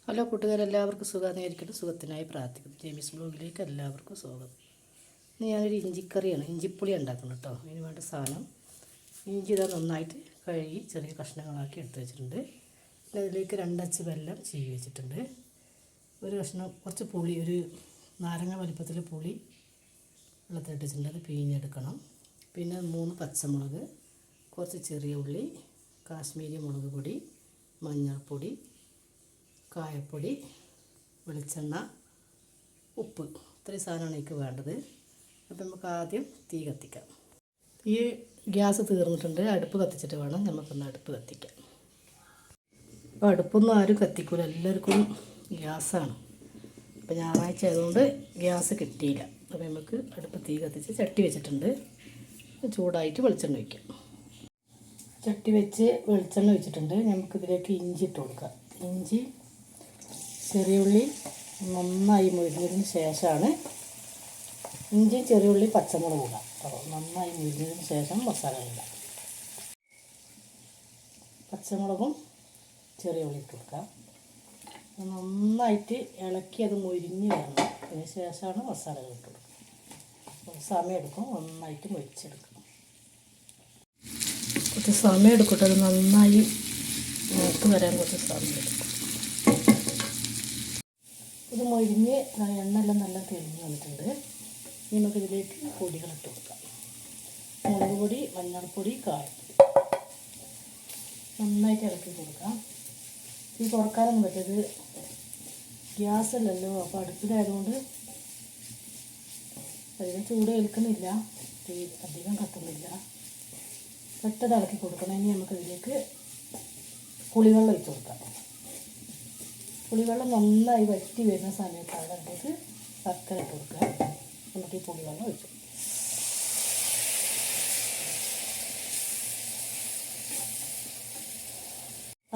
Hello കൂട്ടുകാരെല്ലാവർക്കും സുഖമായിരിക്കട്ടെ. സുഖത്തിനായി പ്രാർത്ഥിക്കുന്നു. James ബ്ലോഗിലേക്ക് എല്ലാവർക്കും സ്വാഗതം. ഇന്ന് ഞാനൊരു ഇഞ്ചിക്കറിയാണ്, ഇഞ്ചിപ്പുളി ഉണ്ടാക്കണം കേട്ടോ. അതിന് വേണ്ട സാധനം ഇഞ്ചി ഇതാ നന്നായിട്ട് കഴുകി ചെറിയ കഷ്ണങ്ങളാക്കി എടുത്ത് വെച്ചിട്ടുണ്ട്. പിന്നെ അതിലേക്ക് 2 അച്ച് വെല്ലം ചീവി വെച്ചിട്ടുണ്ട്. ഒരു കഷ്ണം കുറച്ച് പുളി, ഒരു നാരങ്ങ വലിപ്പത്തിൽ പുളി വെള്ളത്തിലിട്ട് വെച്ചിട്ടുണ്ട്. അത് പിഴിഞ്ഞെടുക്കണം. പിന്നെ 3 പച്ചമുളക്, കുറച്ച് ചെറിയ ഉള്ളി, കാശ്മീരി മുളക് പൊടി, മഞ്ഞൾപ്പൊടി, കായപ്പൊടി, വെളിച്ചെണ്ണ, ഉപ്പ്, ഇത്രയും സാധനമാണ് എനിക്ക് വേണ്ടത്. അപ്പം നമുക്ക് ആദ്യം തീ കത്തിക്കാം. ഈ ഗ്യാസ് തീർന്നിട്ടുണ്ട്. അടുപ്പ് കത്തിച്ചിട്ട് വേണം നമുക്കൊന്ന് അടുപ്പ് കത്തിക്കാം. അപ്പോൾ അടുപ്പൊന്നും ആരും കത്തിക്കൂല, എല്ലാവർക്കും ഗ്യാസാണ്. അപ്പോൾ ഞായറാഴ്ച ആയതുകൊണ്ട് ഗ്യാസ് കിട്ടിയില്ല. അപ്പോൾ നമുക്ക് അടുപ്പ് തീ കത്തിച്ച് ചട്ടി വെച്ചിട്ടുണ്ട്. ചൂടായിട്ട് വെളിച്ചെണ്ണ വയ്ക്കാം. ചട്ടി വെച്ച് വെളിച്ചെണ്ണ വെച്ചിട്ടുണ്ട്. നമുക്കിതിലേക്ക് ഇഞ്ചി ഇട്ട് കൊടുക്കാം. ഇഞ്ചി, ചെറിയ ഉള്ളി നന്നായി മുരിഞ്ഞതിന് ശേഷമാണ് ഇഞ്ചി, ചെറിയ ഉള്ളി, പച്ചമുളക് ഇടാം. അപ്പോൾ നന്നായി മുരിഞ്ഞതിന് ശേഷം മസാല ഇടാം. പച്ചമുളകും ചെറിയ ഉള്ളി ഇട്ട് കൊടുക്കാം. നന്നായിട്ട് ഇളക്കി അത് മുരിഞ്ഞ് വരണം. അതിന് ശേഷമാണ് മസാലകൾ ഇട്ട് കൊടുക്കുക. സമയം എടുക്കും, നന്നായിട്ട് മുരിച്ചെടുക്കണം. കുറച്ച് സമയം എടുക്കട്ടെ. അത് നന്നായി മൂത്ത് വരാൻ കുറച്ച് സമയം എടുക്കും. ഇത് മൊരിഞ്ഞ് എണ്ണയെല്ലാം നല്ല തെളിഞ്ഞ് വന്നിട്ടുണ്ട്. ഇനി നമുക്കിതിലേക്ക് പൊടികളിട്ട് കൊടുക്കാം. മുളക് പൊടി, മഞ്ഞൾപ്പൊടി, കായപ്പൊടി നന്നായിട്ട് ഇളക്കി കൊടുക്കാം. ഈ കുറക്കാനൊന്നും പറ്റത് ഗ്യാസല്ലല്ലോ, അപ്പോൾ അടുപ്പിലായതുകൊണ്ട് അധികം ചൂട് ഏൽക്കുന്നില്ല, തീ അധികം കത്തുന്നില്ല. പെട്ടെന്ന് ഇളക്കി കൊടുക്കണം. ഇനി നമുക്കിതിലേക്ക് പുളിവെള്ളം ഒഴിച്ച് കൊടുക്കാം. പുളിവെള്ളം നന്നായി വറ്റി വരുന്ന സമയത്താണ് അതിലേക്ക് ശർക്കര ഇട്ട് കൊടുക്കുക. നമുക്ക് ഈ പുളിവെള്ളം ഒഴിച്ചു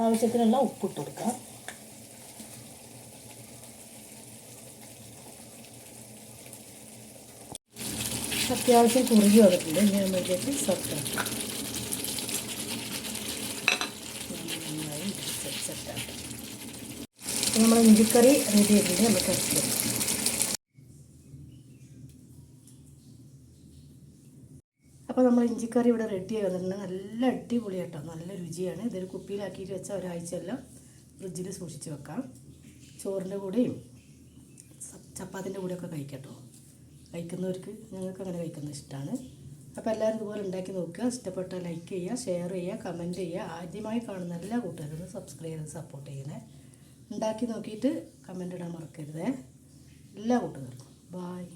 ആവശ്യത്തിനുള്ള ഉപ്പിട്ട് കൊടുക്കാം. അത്യാവശ്യം കുറുകി വന്നിട്ടുണ്ട്. ഇനി നമ്മളിലേക്ക് ശർക്കര നന്നായി സെറ്റാക്കാം. നമ്മൾ ഇഞ്ചിക്കറി റെഡി ആയിട്ടുണ്ട്. നമുക്ക് അരച്ച് വെക്കാം. അപ്പോൾ നമ്മൾ ഇഞ്ചിക്കറി ഇവിടെ റെഡി ആയി വന്നിട്ടുണ്ട്. നല്ല അടിപൊളി കേട്ടോ, നല്ല രുചിയാണ്. ഇതൊരു കുപ്പിയിലാക്കിയിട്ട് വെച്ചാൽ ഒരാഴ്ചയെല്ലാം ഫ്രിഡ്ജിൽ സൂക്ഷിച്ച് വെക്കാം. ചോറിൻ്റെ കൂടെയും ചപ്പാത്തിൻ്റെ കൂടെയൊക്കെ കഴിക്കട്ടോ. കഴിക്കുന്നവർക്ക്, ഞങ്ങൾക്ക് അങ്ങനെ കഴിക്കുന്നത് ഇഷ്ടമാണ്. അപ്പോൾ എല്ലാവരും ഇതുപോലെ ഉണ്ടാക്കി നോക്കുക. ഇഷ്ടപ്പെട്ടാൽ ലൈക്ക് ചെയ്യുക, ഷെയർ ചെയ്യുക, കമൻറ്റ് ചെയ്യുക. ആദ്യമായി കാണുന്ന എല്ലാ കൂട്ടുകാരും സബ്സ്ക്രൈബ് ചെയ്ത് സപ്പോർട്ട് ചെയ്യണേ. ഉണ്ടാക്കി നോക്കിയിട്ട് കമൻ്റ് ഇടാൻ മറക്കരുതേ. എല്ലാ കൂട്ടുകാർക്കും ബായ്.